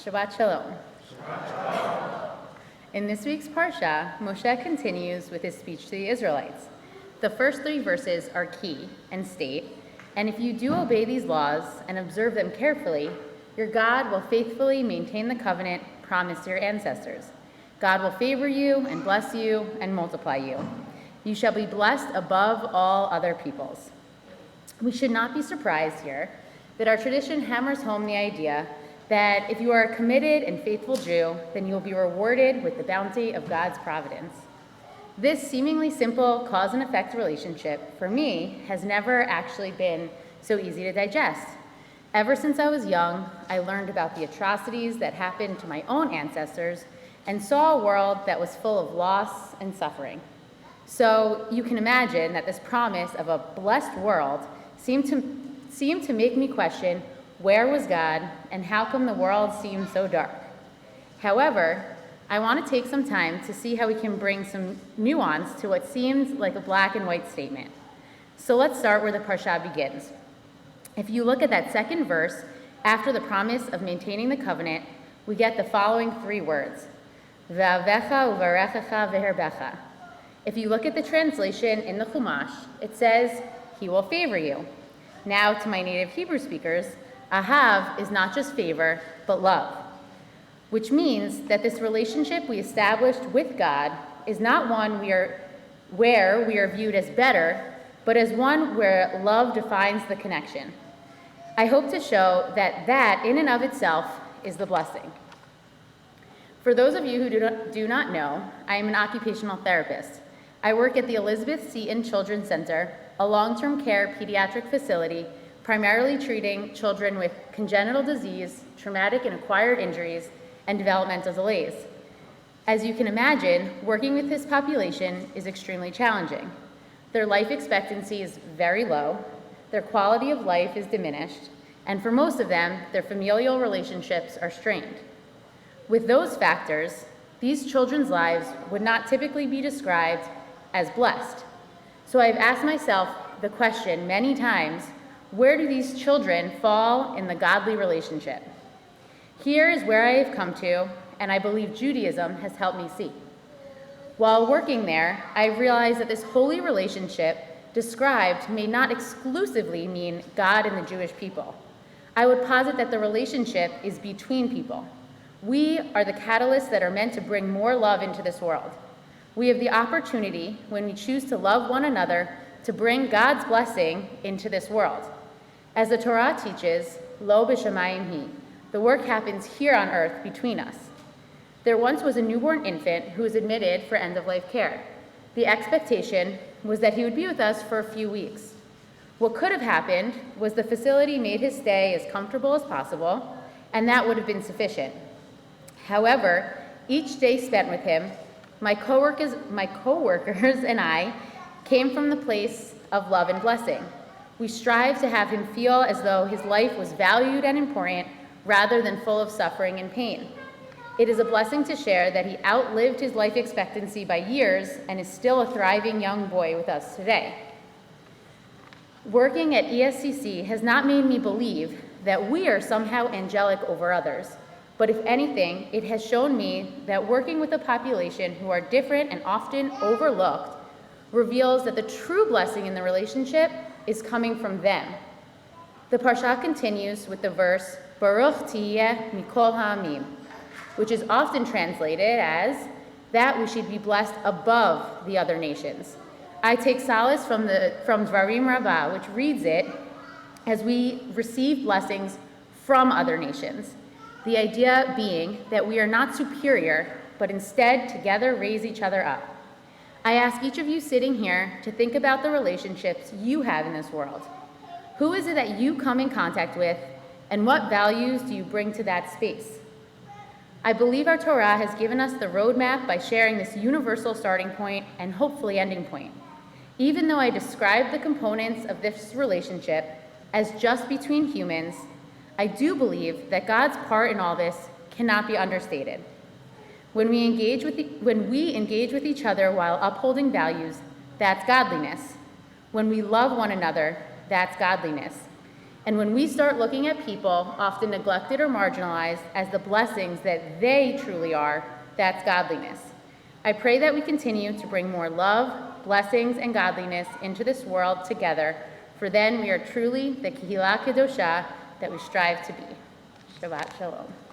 Shabbat Shalom. In this week's Parsha, Moshe continues with his speech to the Israelites. The first 3 verses are key and state, and if you do obey these laws and observe them carefully, your God will faithfully maintain the covenant promised to your ancestors. God will favor you and bless you and multiply you. You shall be blessed above all other peoples. We should not be surprised here that our tradition hammers home the idea that if you are a committed and faithful Jew, then you will be rewarded with the bounty of God's providence. This seemingly simple cause and effect relationship, for me, has never actually been so easy to digest. Ever since I was young, I learned about the atrocities that happened to my own ancestors and saw a world that was full of loss and suffering. So you can imagine that this promise of a blessed world seemed to make me question, where was God, and how come the world seemed so dark? However, I want to take some time to see how we can bring some nuance to what seems like a black and white statement. So let's start where the Parsha begins. If you look at that second verse, after the promise of maintaining the covenant, we get the following 3 words, V'avecha uvarechecha v'herbecha. If you look at the translation in the Chumash, it says, he will favor you. Now, to my native Hebrew speakers, ahav is not just favor, but love, which means that this relationship we established with God is not one where we are viewed as better, but as one where love defines the connection. I hope to show that in and of itself is the blessing. For those of you who do not know, I am an occupational therapist. I work at the Elizabeth Seton Children's Center, a long-term care pediatric facility primarily treating children with congenital disease, traumatic and acquired injuries, and developmental delays. As you can imagine, working with this population is extremely challenging. Their life expectancy is very low, their quality of life is diminished, and for most of them, their familial relationships are strained. With those factors, these children's lives would not typically be described as blessed. So I've asked myself the question many times, where do these children fall in the godly relationship? Here is where I have come to, and I believe Judaism has helped me see. While working there, I realized that this holy relationship described may not exclusively mean God and the Jewish people. I would posit that the relationship is between people. We are the catalysts that are meant to bring more love into this world. We have the opportunity, when we choose to love one another, to bring God's blessing into this world. As the Torah teaches, Lo b'shamayim hi, the work happens here on earth between us. There once was a newborn infant who was admitted for end-of-life care. The expectation was that he would be with us for a few weeks. What could have happened was the facility made his stay as comfortable as possible, and that would have been sufficient. However, each day spent with him, my coworkers and I came from the place of love and blessing. We strive to have him feel as though his life was valued and important rather than full of suffering and pain. It is a blessing to share that he outlived his life expectancy by years and is still a thriving young boy with us today. Working at ESCC has not made me believe that we are somehow angelic over others, but if anything, it has shown me that working with a population who are different and often overlooked reveals that the true blessing in the relationship is coming from them. The Parsha continues with the verse, Baruch tiyeh mikol ha'amim, which is often translated as, that we should be blessed above the other nations. I take solace from Dvarim Rabbah, which reads it as we receive blessings from other nations. The idea being that we are not superior, but instead together raise each other up. I ask each of you sitting here to think about the relationships you have in this world. Who is it that you come in contact with, and what values do you bring to that space? I believe our Torah has given us the roadmap by sharing this universal starting point and hopefully ending point. Even though I describe the components of this relationship as just between humans, I do believe that God's part in all this cannot be understated. When we engage with each other while upholding values, that's godliness. When we love one another, that's godliness. And when we start looking at people, often neglected or marginalized, as the blessings that they truly are, that's godliness. I pray that we continue to bring more love, blessings, and godliness into this world together, for then we are truly the Kehillah Kedoshah that we strive to be. Shabbat Shalom.